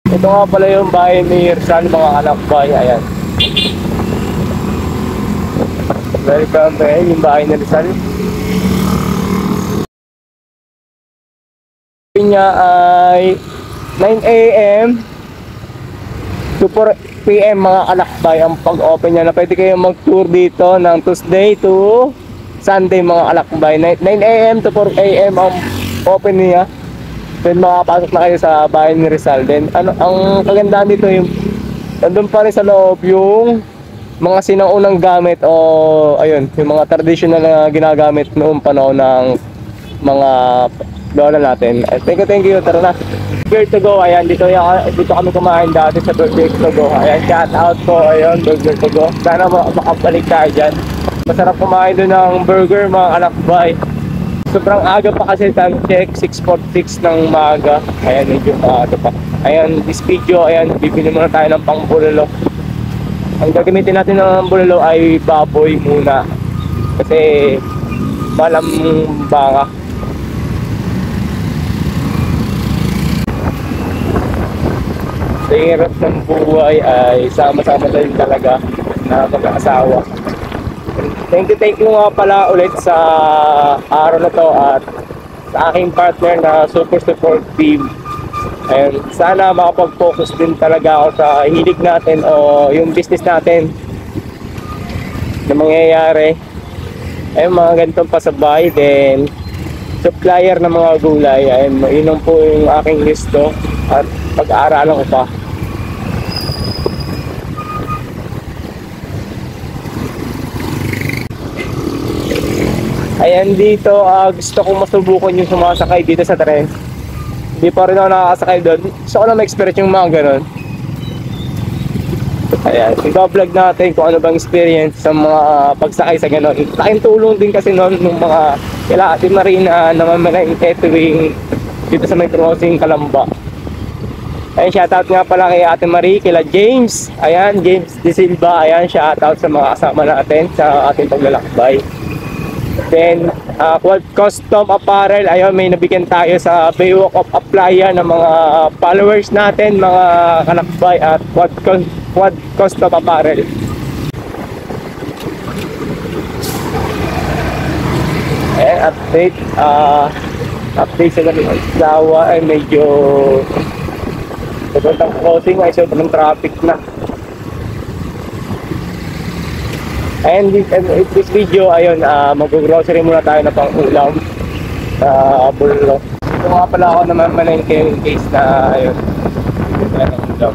Ito nga pala yung bahay ni Rizal, mga kalakbay. Ayan. Welcome to yung bahay ni Rizal. Niya ay 9 AM to 4 PM mga kalakbay ang pag-open niya, na pwede kayong mag-tour dito ng Tuesday to Sunday mga kalakbay. 9 AM to 4 AM ang open niya. Then makapasok na kayo sa bahay ni Rizal. Then ano, ang kagandahan dito yung nandun pa rin sa loob yung mga sinaunang gamit o ayun, yung mga traditional na ginagamit noong panahon ng mga lola natin. Thank you, tara na. Burger to go, ayan, dito kami kumain dati sa Burger to go. Ayan, shout out po, ayun, Burger to go. Sana makabalik tayo dyan. Masarap kumain doon ng burger mga kalakbay. Sobrang aga pa kasi, time check 6:46 ng maaga. Ayan, medyo maaga pa. Ayan, this video, ayan, bibili muna tayo ng pang bulalo. Ang gagamitin natin ng bulalo ay baboy muna. Kasi malam baka. Sa hirap ng buhay ay sama-sama tayo talaga na mag-aasawa. Thank you nga pala ulit sa araw na to at sa aking partner na super supportive. And sana makapag-focus din talaga ako sa hilig natin o yung business natin na mangyayari. Ayun, mga ganitong pasabay, then supplier ng mga gulay. Ayun, yun po yung aking listo at pag-aaralan ko pa. Ayan, dito gusto kong masubukan yung sumasakay dito sa tren. Hindi pa rin ako nakakasakay doon. Gusto ko na ma-experience yung mga ganun. Ayan, i-vlog natin kung ano bang experience sa mga pagsakay sa ganun. Laking tulong din kasi noon nung mga kila Ate Marina na mamalengke tuwing dito sa may crossing Kalamba. Ayan, shoutout nga pala kay Ate Marie, kila James. Ayan, James De Silva. Ayan, shoutout sa mga kasama natin sa ating paglalakbay. Then, Quad Custom Apparel, ayun, may nabigyan tayo sa Baywalk of Aplaya ng mga followers natin, mga kalakbay, at Quad Custom Apparel. Ayan, update sa ganun. Dawa ay medyo sobrang crossing ay sobrang traffic na. And this video, ayun, mag-grocery muna tayo na pang ulam sa bulalo. Ito nga pala ako naman malengke in case na, ayun, ng ulam.